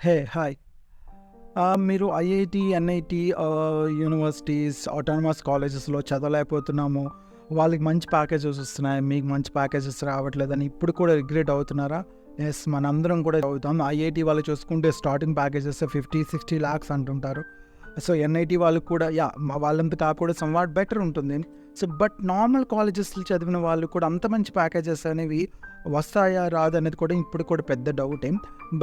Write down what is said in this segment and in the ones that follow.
Hi. మీరు IIT, NIT universities, autonomous కాలేజెస్‌లో చదవలేకపోతున్నాము. వాళ్ళకి మంచి ప్యాకేజెస్ వస్తున్నాయి. మీకు మంచి ప్యాకేజెస్ రావట్లేదని ఇప్పుడు కూడా రిగ్రెట్ అవుతున్నారా? యెస్, మనందరం కూడా అవుతాం. ఐఐటీ వాళ్ళు చూసుకుంటే స్టార్టింగ్ ప్యాకేజెస్ 50-60 లాక్స్ అంటుంటారు. సో, ఎన్ఐటీ వాళ్ళకి కూడా వాళ్ళంత కాకుండా సమ్‌వాట్ బెటర్ ఉంటుంది. సో, బట్ నార్మల్ కాలేజెస్‌లో చదివిన వాళ్ళు కూడా అంత మంచి ప్యాకేజెస్ అనేవి వస్తాయా? రాదనేది కూడా ఇప్పుడు కూడా పెద్ద డౌటే.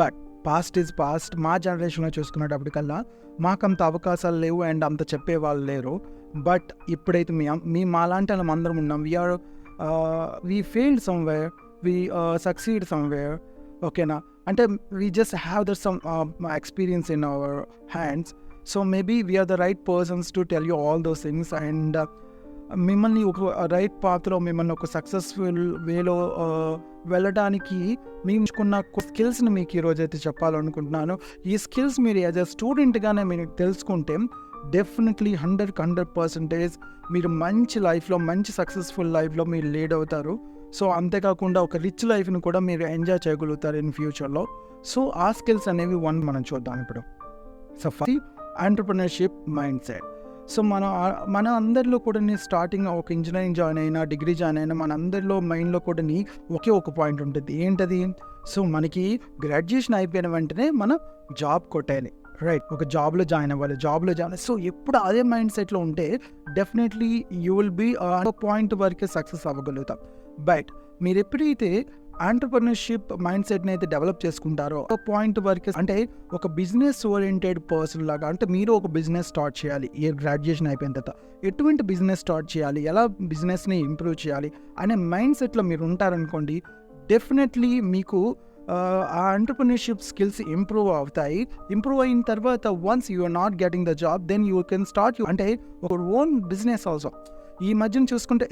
But past is past. మా జనరేషన్‌లో చూసుకునేటప్పటికల్లా మాకంత అవకాశాలు లేవు అండ్ అంత చెప్పేవాళ్ళు లేరు. బట్ ఇప్పుడైతే మాలాంటి వాళ్ళం అందరం ఉన్నాం. We failed somewhere, we succeed somewhere. ఓకేనా? అంటే we just have some experience in our hands. So, maybe we are the right persons to tell you all those things and మిమ్మల్ని ఒక రైట్ పాత్లో, మిమ్మల్ని ఒక సక్సెస్ఫుల్ వేలో వెళ్ళడానికి మేముకున్న స్కిల్స్ని మీకు ఈరోజైతే చెప్పాలనుకుంటున్నాను. ఈ స్కిల్స్ మీరు యాజ్ ఎ స్టూడెంట్గానే మీరు తెలుసుకుంటే డెఫినెట్లీ 100% మీరు మంచి లైఫ్లో, మంచి సక్సెస్ఫుల్ లైఫ్లో మీరు లీడ్ అవుతారు. సో, అంతేకాకుండా ఒక రిచ్ లైఫ్ని కూడా మీరు ఎంజాయ్ చేయగలుగుతారు ఇన్ ఫ్యూచర్లో. సో, ఆ స్కిల్స్ అనేవి మనం చూద్దాం ఇప్పుడు. So, first entrepreneurship mind set. So, మన అందరిలో కూడా స్టార్టింగ్ ఒక ఇంజనీరింగ్ జాయిన్ అయినా, డిగ్రీ జాయిన్ అయినా మన అందరిలో మైండ్లో కూడా ఒకే ఒక పాయింట్ ఉంటుంది. ఏంటది? సో, మనకి గ్రాడ్యుయేషన్ అయిపోయిన వెంటనే మనం జాబ్ కొట్టేయాలి, రైట్? ఒక జాబ్లో జాయిన్ అవ్వాలి. సో, ఎప్పుడు అదే మైండ్ సెట్లో ఉంటే definitely you will be point వరకే సక్సెస్ అవ్వగలుగుతాం. బట్ మీరు ఎప్పుడైతే ఎంటర్‌ప్రెన్యూర్‌షిప్ మైండ్ సెట్‌ని అయితే డెవలప్ చేసుకుంటారో ఒక పాయింట్ వరకు, అంటే ఒక బిజినెస్ ఓరియంటెడ్ పర్సన్ లాగా, అంటే మీరు ఒక బిజినెస్ స్టార్ట్ చేయాలి. ఈ గ్రాడ్యుయేషన్ అయిపోయిన తర్వాత ఎటువంటి బిజినెస్ స్టార్ట్ చేయాలి, ఎలా బిజినెస్ని ఇంప్రూవ్ చేయాలి అనే మైండ్ సెట్లో మీరు ఉంటారనుకోండి, డెఫినెట్లీ మీకు ఆ ఎంటర్‌ప్రెన్యూర్‌షిప్ స్కిల్స్ ఇంప్రూవ్ అవుతాయి. ఇంప్రూవ్ అయిన తర్వాత once you are not getting the job, then you can start అంటే ఒక ఓన్ బిజినెస్ ఆల్సో. ఈ మధ్యన చూసుకుంటే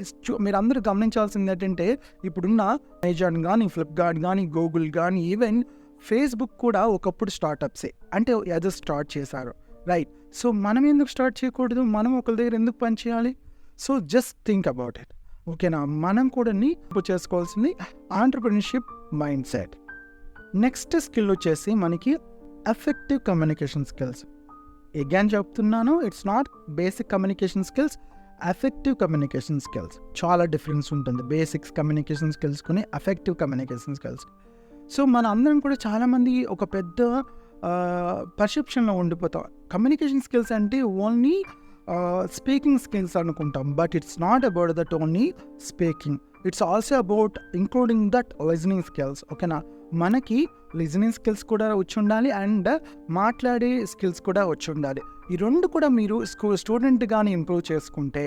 మీరు అందరూ గమనించాల్సింది ఏంటంటే, ఇప్పుడున్న అమెజాన్ కానీ, ఫ్లిప్కార్ట్ కానీ, గూగుల్ కానీ, ఈవెన్ ఫేస్బుక్ కూడా ఒకప్పుడు స్టార్టప్సే, అంటే ఏదో స్టార్ట్ చేశారు, రైట్? సో, మనం ఎందుకు స్టార్ట్ చేయకూడదు? మనం ఒకరి దగ్గర ఎందుకు పని చేయాలి? So, just think about it. ఓకేనా? మనం కూడా చేసుకోవాల్సింది entrepreneurship mind set. Next skill వచ్చేసి మనకి ఎఫెక్టివ్ కమ్యూనికేషన్ స్కిల్స్. అగైన్ చెప్తున్నాను, it's not basic communication skills, effective communication skills. చాలా డిఫరెన్స్ ఉంటుంది బేసిక్స్ కమ్యూనికేషన్ స్కిల్స్ కొని ఎఫెక్టివ్ కమ్యూనికేషన్ స్కిల్స్. సో, మన అందరం కూడా చాలామంది ఒక పెద్ద పర్సెప్షన్లో ఉండిపోతాం. కమ్యూనికేషన్ స్కిల్స్ అంటే ఓన్లీ స్పీకింగ్ స్కిల్స్ అనుకుంటాం. But it's not about that only speaking, it's also about including that listening skills. ఓకేనా? మనకి లిజనింగ్ స్కిల్స్ కూడా వచ్చి ఉండాలి అండ్ మాట్లాడే స్కిల్స్ కూడా వచ్చి ఉండాలి. ఈ రెండు కూడా మీరు స్టూడెంట్గానే ఇంప్రూవ్ చేసుకుంటే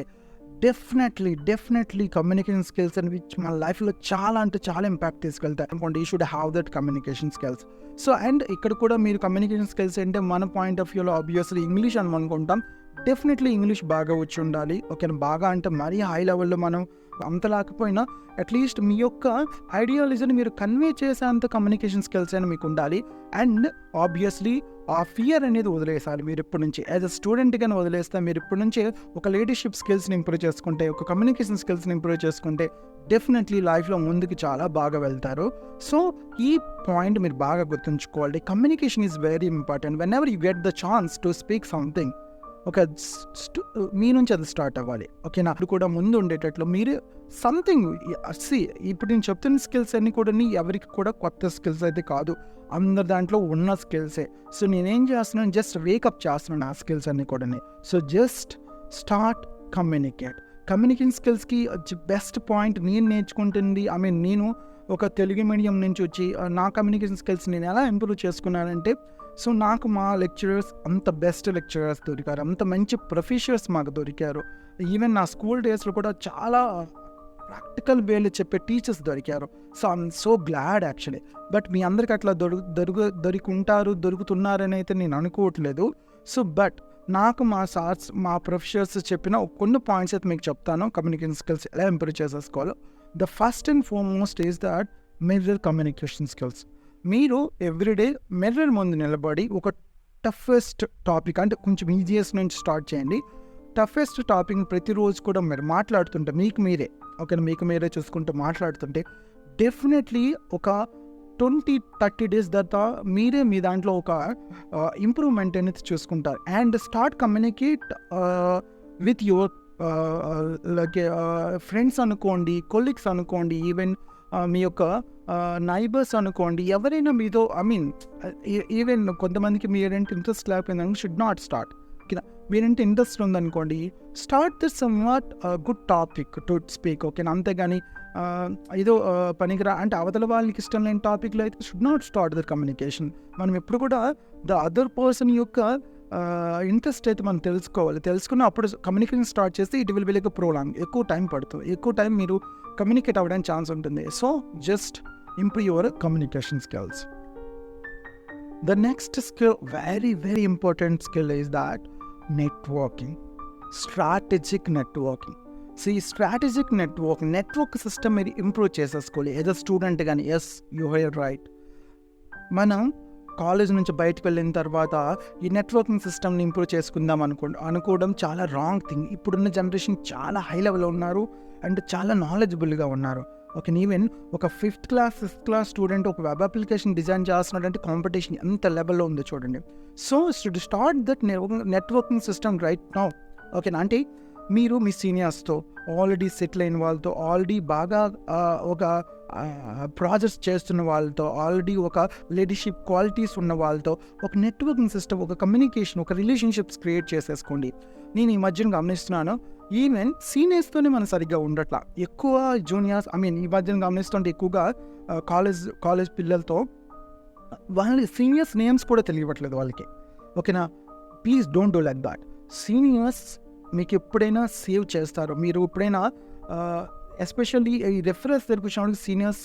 డెఫినెట్లీ కమ్యూనికేషన్ స్కిల్స్ అనేవి మన లైఫ్లో చాలా అంటే చాలా ఇంపాక్ట్ తీసుకెళ్తాయి అనుకోండి. You should have that communication skills. So, and ఇక్కడ కూడా మీరు కమ్యూనికేషన్ స్కిల్స్ అంటే మన పాయింట్ ఆఫ్ వ్యూలో ఆబ్వియస్లీ ఇంగ్లీష్ అని అనుకుంటాం. డెఫినెట్లీ ఇంగ్లీష్ బాగా వచ్చి ఉండాలి. ఓకేనా? బాగా అంటే మరీ హై లెవెల్లో మనం అంత లేకపోయినా అట్లీస్ట్ మీ యొక్క ఐడియాలజీని మీరు కన్వే చేసేంత కమ్యూనికేషన్ స్కిల్స్ అయినా మీకు ఉండాలి. అండ్ ఆబ్వియస్లీ ఆ ఫియర్ అనేది వదిలేసాలి మీరు ఇప్పటి నుంచి. యాజ్ అ స్టూడెంట్గానే వదిలేస్తే మీరు ఇప్పటి నుంచే ఒక లీడర్షిప్ స్కిల్స్ని ఇంప్రూవ్ చేసుకుంటే, ఒక కమ్యూనికేషన్ స్కిల్స్ని ఇంప్రూవ్ చేసుకుంటే డెఫినెట్లీ లైఫ్లో ముందుకు చాలా బాగా వెళ్తారు. సో, ఈ పాయింట్ మీరు బాగా గుర్తుంచుకోవాలి. Communication is very important. When ever you get the chance to speak something, ఒక మీ నుంచి అది స్టార్ట్ అవ్వాలి. ఓకేనా? అప్పుడు కూడా ముందు ఉండేటట్లు మీరు సంథింగ్ ఇప్పుడు నేను చెప్తున్న స్కిల్స్ అన్నీ కూడా ఎవరికి కూడా కొత్త స్కిల్స్ అయితే కాదు, అందరి దాంట్లో ఉన్న స్కిల్సే. సో, నేనేం చేస్తున్నాను, జస్ట్ వేకప్ చేస్తున్నాను ఆ స్కిల్స్ అన్నీ కూడా. సో, జస్ట్ స్టార్ట్ కమ్యూనికేషన్ స్కిల్స్కి బెస్ట్ పాయింట్ నేను నేర్చుకుంటుంది. నేను ఒక తెలుగు మీడియం నుంచి వచ్చి నా కమ్యూనికేషన్ స్కిల్స్ నేను ఎలా ఇంప్రూవ్ చేసుకున్నానంటే, సో, నాకు మా లెక్చరర్స్ అంత బెస్ట్ లెక్చరర్స్ దొరికారు, అంత మంచి ప్రొఫెసర్స్ మాకు దొరికారు. ఈవెన్ నా స్కూల్ డేస్లో కూడా చాలా ప్రాక్టికల్ వేలు చెప్పే టీచర్స్ దొరికారు. So, I'm so glad actually. But మీ అందరికి అట్లా దొరుకుతున్నారని అయితే నేను అనుకోవట్లేదు. సో, బట్ నాకు మా సార్స్, మా ప్రొఫెసర్స్ చెప్పిన కొన్ని పాయింట్స్ అయితే మీకు చెప్తాను, కమ్యూనికేషన్ స్కిల్స్ ఎలా ఇంప్రూవ్ చేసేసుకోవాలో. The first and foremost is that mirror communication skills. మీరు ఎవ్రీడే మిర్రర్ ముందు నిలబడి ఒక టఫెస్ట్ టాపిక్, అంటే కొంచెం ఈజియెస్ట్ నుంచి స్టార్ట్ చేయండి. టఫెస్ట్ టాపిక్ ప్రతిరోజు కూడా మీరు మాట్లాడుతుంటే మీకు మీరే చూసుకుంటూ మాట్లాడుతుంటే డెఫినెట్లీ ఒక 20-30 డేస్ తర్వాత మీరే మీ దాంట్లో ఒక ఇంప్రూవ్మెంట్ అనేది చూసుకుంటారు. And start communicate with your like friends అనుకోండి, కొలీగ్స్ అనుకోండి, ఈవెన్ మీ యొక్క నైబర్స్ అనుకోండి, ఎవరైనా మీతో ఈవెన్ కొంతమందికి మీరేంటి ఇంట్రెస్ట్ లేకపోయిందని షుడ్ నాట్ స్టార్ట్. ఓకేనా, మీరేంటి ఇంట్రెస్ట్ ఉందనుకోండి, start this some what good topic to speak. ఓకేనా, అంతేగాని ఏదో పనికిరా అంటే అవతల వాళ్ళకి ఇష్టం లేని టాపిక్లో అయితే should not start their communication. మనం ఎప్పుడు కూడా ద అదర్ పర్సన్ యొక్క ఇంట్రెస్ట్ అయితే మనం తెలుసుకున్న అప్పుడు కమ్యూనికేషన్ స్టార్ట్ చేస్తే it will be like prolong. ఎక్కువ టైం పడుతుంది, ఎక్కువ టైం మీరు కమ్యూనికేట్ అవ్వడానికి ఛాన్స్ ఉంటుంది. So just improve your communication skills. The next skill, very very important skill, is that networking, strategic networking. See, strategic networking, network system మీరు improve చేసేసుకోవాలి ఏదో student కానీ. Yes, you are right. మనం college నుంచి బయటకు వెళ్ళిన తర్వాత ఈ నెట్వర్కింగ్ సిస్టమ్ని ఇంప్రూవ్ చేసుకుందాం అనుకోవడం చాలా రాంగ్ థింగ్. ఇప్పుడున్న జనరేషన్ చాలా హై లెవెల్లో ఉన్నారు అండ్ చాలా నాలెడ్జబుల్గా ఉన్నారు. ఓకే, ఈవెన్ ఒక 5th class 6th class student ఒక వెబ్ అప్లికేషన్ డిజైన్ చేస్తున్నాడంటే కాంపిటీషన్ ఎంత లెవెల్లో ఉందో చూడండి. So should start that networking system right now. ఓకేనా, అంటే మీరు మీ సీనియర్స్తో, ఆల్రెడీ సెటిల్ అయిన వాళ్ళతో, ఆల్రెడీ బాగా ఒక ప్రాజెక్ట్స్ చేస్తున్న వాళ్ళతో, ఆల్రెడీ ఒక లీడర్షిప్ క్వాలిటీస్ ఉన్న వాళ్ళతో ఒక నెట్వర్కింగ్ సిస్టమ్, ఒక కమ్యూనికేషన్, ఒక రిలేషన్షిప్స్ క్రియేట్ చేసేసుకోండి. నేను ఈ మధ్యన గమనిస్తున్నాను, ఈవెన్ సీనియర్స్తోనే మనం సరిగ్గా ఉండట్లా, ఎక్కువ జూనియర్స్ ఈ మధ్యన గమనిస్తుంటే ఎక్కువగా కాలేజ్ పిల్లలతో వాళ్ళ సీనియర్స్ నేమ్స్ కూడా తెలియట్లేదు వాళ్ళకి. ఓకేనా, please don't do like that. Seniors మీకు ఎప్పుడైనా సేవ్ చేస్తారు. మీరు ఎప్పుడైనా ఎస్పెషల్లీ ఈ రెఫరెన్స్ దగ్గరికి వచ్చినప్పుడు seniors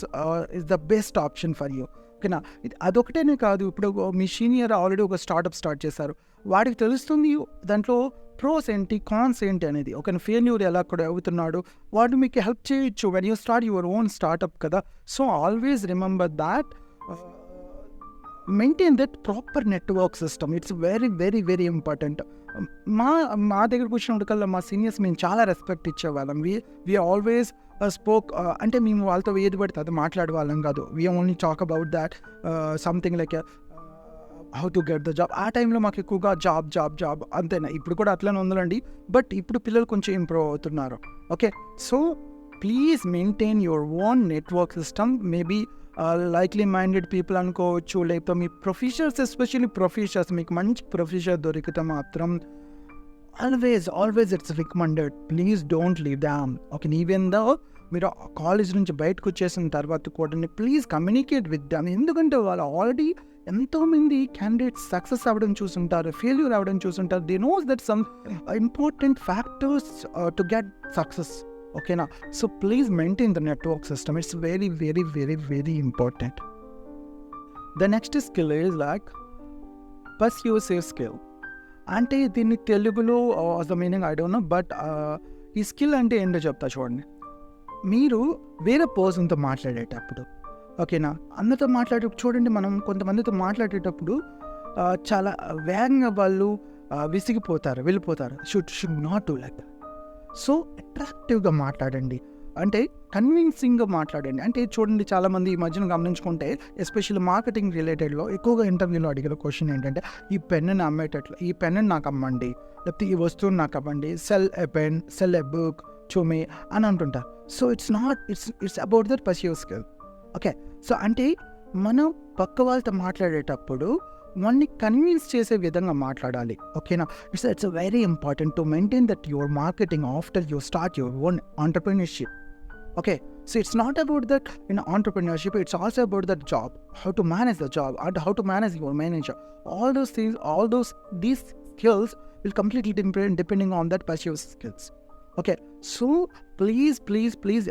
is the best option for you. ఓకేనా, అదొకటేనే కాదు, ఇప్పుడు మీ సీనియర్ ఆల్రెడీ ఒక స్టార్ట్ చేశారు, వాడికి తెలుస్తుంది దాంట్లో ప్రోస్ ఏంటి, కాన్స్ ఏంటి అనేది. ఒక ఫెయిల్యూర్ ఎలా కూడా అవుతున్నాడు, వాడు మీకు హెల్ప్ చేయొచ్చు when you start your own startup కదా. So always remember that, maintain that proper network system. It's very very very important. మా దగ్గరకు వచ్చినప్పటికల్లా మా సీనియర్స్ మేము చాలా రెస్పెక్ట్ ఇచ్చేవాళ్ళం. వి ఆల్వేస్ స్పోక్, అంటే మేము వాళ్ళతో ఏది పడితే అది మాట్లాడే వాళ్ళం కాదు. We only talk about that something like how to get the job. ఆ టైంలో మాకు ఎక్కువగా జాబ్ అంతేనా, ఇప్పుడు కూడా అట్లనే ఉందండి. బట్ ఇప్పుడు పిల్లలు కొంచెం ఇంప్రూవ్ అవుతున్నారు. Okay, so please maintain your own network system. Maybe likely minded people అనుకోవచ్చు, లేకపోతే మీ ప్రొఫెసర్స్, ఎస్పెషల్లీ ప్రొఫెసర్స్, మీకు మంచి ప్రొఫెసర్ దొరికితే మాత్రం always it's recommended, please don't leave them. Okay, even though మీరు కాలేజ్ నుంచి బయటకు వచ్చేసిన తర్వాత కూడా ప్లీజ్ కమ్యూనికేట్ విత్ దామ్. ఎందుకంటే వాళ్ళు ఆల్రెడీ ఎంతోమంది క్యాండిడేట్స్ సక్సెస్ అవ్వడం చూసుంటారు, ఫెయిల్యూర్ అవ్వడం చూసుంటారు. They knows that some important factors to get success. ఓకేనా, so please maintain the network system. It's very very very very important. The next skill is like persuasive skill. అంటే దీన్ని తెలుగులో the meaning I don't know, but ఈ skill అంటే ఏంటో చెప్తా చూడండి. మీరు వేరే పర్సన్తో మాట్లాడేటప్పుడు, ఓకేనా, అందరితో మాట్లాడేటప్పుడు చూడండి, మనం కొంతమందితో మాట్లాడేటప్పుడు చాలా వేగంగా వాళ్ళు విసిగిపోతారు, వెళ్ళిపోతారు. Should not do like that. So అట్రాక్టివ్గా మాట్లాడండి, అంటే కన్విన్సింగ్గా మాట్లాడండి. అంటే చూడండి, చాలామంది ఈ మధ్యన గమనించుకుంటే ఎస్పెషల్లీ మార్కెటింగ్ రిలేటెడ్లో ఎక్కువగా ఇంటర్వ్యూలో అడిగిన క్వశ్చన్ ఏంటంటే, ఈ పెన్నుని అమ్మేటట్లు, ఈ పెన్నుని నాకు అమ్మండి, లేకపోతే ఈ వస్తువుని నాకు అవ్వండి, sell a pen, sell a book to me అని అంటుంటారు. So it's about that pursue skill. Okay, so అంటే మనం పక్క వాళ్ళతో మాట్లాడేటప్పుడు వాళ్ళని కన్విన్స్ చేసే విధంగా మాట్లాడాలి. ఓకేనా, it's very important to maintain that your marketing after you start your own entrepreneurship. Okay, so it's not about that in entrepreneurship, it's also about that job, how to manage the job and how to manage your manager. All those things, these skills will completely depending on that pursuit skills. Okay, so please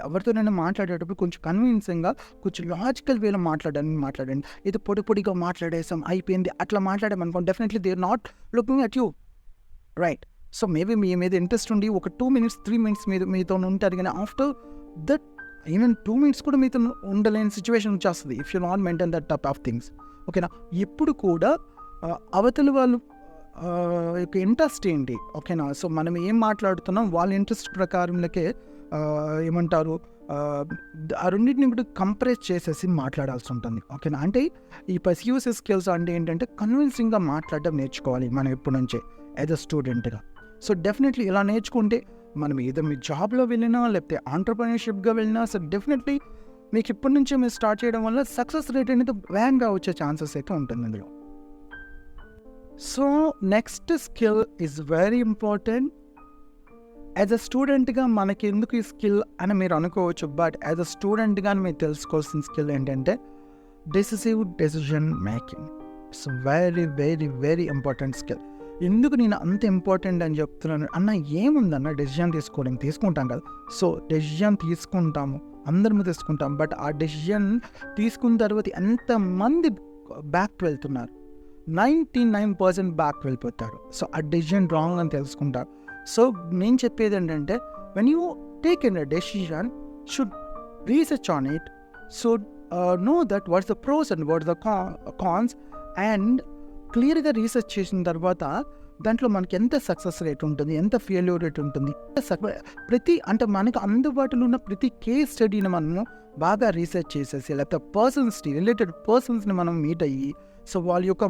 ఎవరితోనైనా మాట్లాడేటప్పుడు కొంచెం కన్విన్సింగ్గా, కొంచెం logical వేలో మాట్లాడండి. ఇది పొడిగా మాట్లాడేసాం అయిపోయింది అట్లా మాట్లాడామనుకోండి, definitely they are not looking at you, right? So maybe మీ మీద ఇంట్రెస్ట్ ఉండి ఒక 2 minutes 3 minutes మీతో ఉంటారు, కానీ ఆఫ్టర్ దట్ ఈవెన్ 2 minutes కూడా మీతో ఉండలేని సిచ్యువేషన్ వచ్చేస్తుంది if you not maintain that type of things. ఓకేనా, ఎప్పుడు కూడా అవతల వాళ్ళు యొక్క ఇంట్రెస్ట్ ఏంటి, ఓకేనా, సో మనం ఏం మాట్లాడుతున్నాం వాళ్ళ ఇంట్రెస్ట్ ప్రకారంలోకే ఏమంటారు ఆ రెండింటిని కూడా కంప్రెస్ చేసేసి మాట్లాడాల్సి ఉంటుంది. ఓకేనా. అంటే ఈ పర్స్యూసివ్ స్కిల్స్ అంటే ఏంటంటే కన్విన్సింగ్గా మాట్లాడడం నేర్చుకోవాలి మనం ఎప్పటి నుంచే యాజ్ అ స్టూడెంట్గా. సో డెఫినెట్లీ ఇలా నేర్చుకుంటే మనం ఏదో మీ జాబ్లో వెళ్ళినా లేకపోతే ఆంటర్‌ప్రెన్యూర్‌షిప్‌గా వెళ్ళినా సో డెఫినెట్లీ మీకు ఇప్పటి నుంచే మీరు స్టార్ట్ చేయడం వల్ల సక్సెస్ రేట్ అనేది వేగంగా వచ్చే ఛాన్సెస్ అయితే ఉంటుంది ఇందులో. So next skill is very important. As a స్టూడెంట్గా మనకి ఎందుకు ఈ స్కిల్ అని మీరు అనుకోవచ్చు, బట్ యాజ్ అ స్టూడెంట్గా మీరు తెలుసుకోవాల్సిన స్కిల్ ఏంటంటే decisive decision making. It's very very very important skill. ఎందుకు నేను అంత ఇంపార్టెంట్ అని చెప్తున్నాను అన్న, ఏముందన్న డెసిషన్ తీసుకుంటాం కదా. సో డెసిషన్ తీసుకుంటాము, అందరము తీసుకుంటాం, బట్ ఆ డెసిషన్ తీసుకున్న తర్వాత ఎంతమంది బ్యాక్ వెళ్తున్నారు? 99% బ్యాక్ వెళ్ళిపోతారు. సో ఆ డెసిషన్ రాంగ్ అని తెలుసుకుంటారు. సో నేను చెప్పేది ఏంటంటే when you take an a decision should research on it, should know that what's the pros and what's the cons, and క్లియర్గా రీసెర్చ్ చేసిన తర్వాత దాంట్లో మనకి ఎంత సక్సెస్ రేట్ ఉంటుంది, ఎంత ఫెయిల్యూర్ రేట్ ఉంటుంది, ప్రతి అంటే మనకు అందుబాటులో ఉన్న ప్రతి కేస్ స్టడీని మనము బాగా రీసెర్చ్ చేసేసి లేకపోతే రిలేటెడ్ పర్సన్స్ని మనం మీట్ అయ్యి, సో వాళ్ళ యొక్క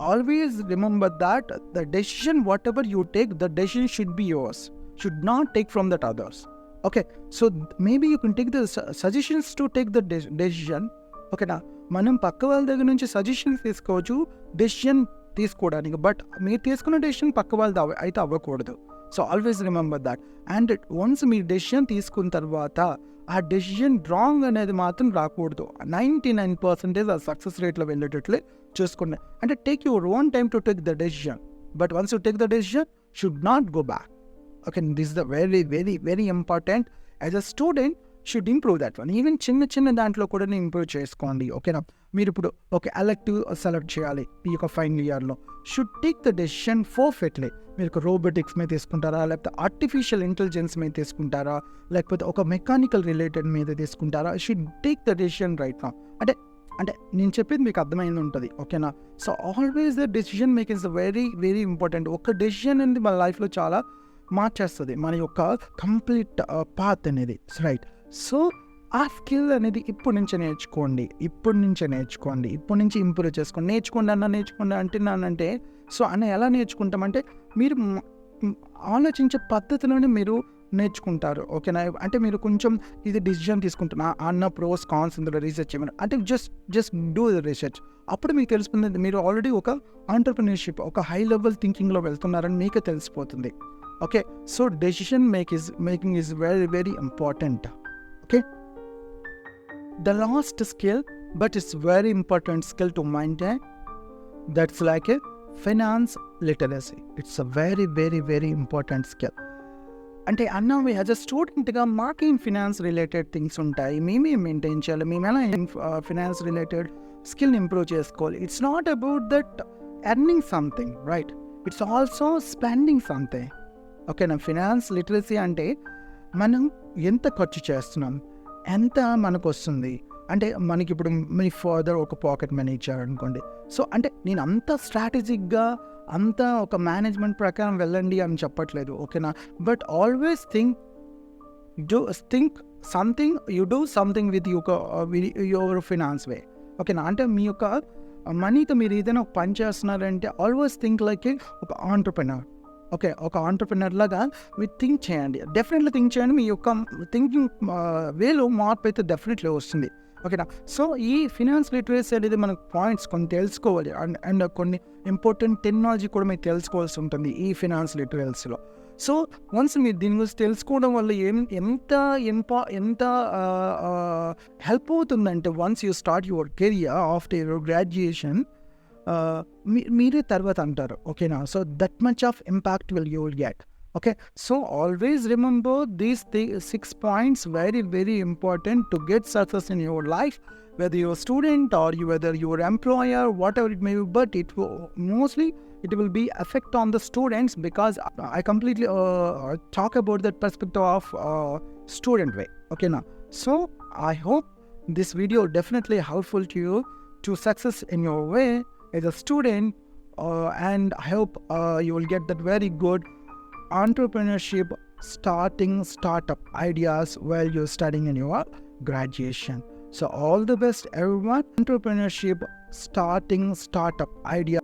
always remember that the decision what ever you take, the decision should be yours, should not take from that others. Okay, so maybe you can take the suggestions to take the decision. ఓకేనా, మనం పక్క వాళ్ళ దగ్గర నుంచి suggestions తీసుకోవచ్చు decision తీసుకోవడానికి, but మీరు తీసుకున్న డెసిషన్ పక్క వాళ్ళది అయితే అవ్వకూడదు. So always remember that. And once మీరు డెసిషన్ తీసుకున్న తర్వాత ఆ డెసిషన్ రాంగ్ అనేది మాత్రం రాకూడదు. 99% ఆ సక్సెస్ రేట్లో వెళ్ళేటట్లే చూసుకోండి. అంటే take your own time to take the decision, but once you take the decision should not go back. Okay, this is the very very very important. As a student should improve that one. Even చిన్న దాంట్లో కూడా improve చేసుకోండి. ఓకేనా, మీరు ఇప్పుడు ఒక elective select చేయాలి ఈ యొక్క ఫైనల్ ఇయర్లో, should take the decision perfectly. మీరు ఒక రోబోటిక్స్ మీద తీసుకుంటారా, లేకపోతే ఆర్టిఫిషియల్ ఇంటెలిజెన్స్ మీద తీసుకుంటారా, లేకపోతే ఒక మెకానికల్ రిలేటెడ్ మీద తీసుకుంటారా, should take the decision right now. అంటే నేను చెప్పేది మీకు అర్థమైంది ఉంటుంది. ఓకేనా, so always the decision making is very very important. ఒక డెసిషన్ అనేది మన లైఫ్లో చాలా మార్చేస్తుంది మన యొక్క కంప్లీట్ పాత్ అనేది, రైట్. సో ఆ స్కిల్ అనేది ఇప్పటి నుంచే నేర్చుకోండి, ఇప్పటి నుంచి ఇంప్రూవ్ చేసుకోండి. నేర్చుకోండి అంటున్నానంటే సో అన్న ఎలా నేర్చుకుంటామంటే మీరు ఆలోచించే పద్ధతిలోనే మీరు నేర్చుకుంటారు. ఓకేనా, అంటే మీరు కొంచెం ఇది డిసిజన్ తీసుకుంటున్నా అన్న ప్రోస్ కాన్స్ ఇందులో రీసెర్చ్ చేయమని అంటే జస్ట్ డూ ద రీసెర్చ్. అప్పుడు మీకు తెలుస్తుంది మీరు ఆల్రెడీ ఒక ఆంటర్‌ప్రెన్యూర్‌షిప్ ఒక హై లెవెల్ థింకింగ్లో వెళ్తున్నారని మీకు తెలిసిపోతుంది. Okay, so decision making is very very important. Okay, the last skill, but it's very important skill to maintain, that's like a finance literacy. It's a very very very important skill. అంటే అన్న as a స్టూడెంట్గా మాకేం finance related things ఉంటాయి, మేమేం maintain చేయాలి, మేము ఎలా finance related స్కిల్ని improve చేసుకోవాలి. It's not about that earning something, right, it's also spending something. ఓకేనా, ఫినాన్స్ లిటరసీ అంటే మనం ఎంత ఖర్చు చేస్తున్నాం, ఎంత మనకు వస్తుంది, అంటే మనకి ఇప్పుడు మీ ఫాదర్ ఒక పాకెట్ మనీ ఇచ్చారనుకోండి, సో అంటే నేను అంత స్ట్రాటజిక్గా అంత ఒక మేనేజ్మెంట్ ప్రకారం వెళ్ళండి అని చెప్పట్లేదు. ఓకేనా, but always think something, you do something with your finance way. ఓకేనా, అంటే మీ యొక్క మనీతో మీరు ఏదైనా ఒక పని చేస్తున్నారంటే ఆల్వేస్ థింక్ లైక్ ఒక ఆంటర్‌ప్రెన్యూర్. ఓకే, ఒక ఆంటర్‌ప్రెన్యూర్ లాగా మీరు థింక్ చేయండి, డెఫినెట్లీ థింక్ చేయండి. మీ యొక్క థింకింగ్ వేలో మార్పు అయితే డెఫినెట్లీ వస్తుంది. ఓకేనా, సో ఈ ఫినాన్స్ లిటరసీ అనేది మనకు పాయింట్స్ కొన్ని తెలుసుకోవాలి, అండ్ కొన్ని ఇంపార్టెంట్ టెక్నాలజీ కూడా మీరు తెలుసుకోవాల్సి ఉంటుంది ఈ ఫినాన్స్ లిటరసీలో. సో వన్స్ మీరు దీని గురించి తెలుసుకోవడం వల్ల ఎంత హెల్ప్ అవుతుందంటే once you start your career after your graduation, మీరే తర్వాత అంటారు. ఓకేనా, so that much of impact you will get. Okay, so always remember these 6 points, very very important to get success in your life, whether you're a student or whether you're an employer, whatever it may be. But it will be affect on the students, because I completely talk about that perspective of student way. Okay, now so I hope this video definitely helpful to you to success in your way as a student, and I hope you will get that very good entrepreneurship starting startup ideas while you're studying in your graduation. So all the best everyone. Entrepreneurship, starting startup idea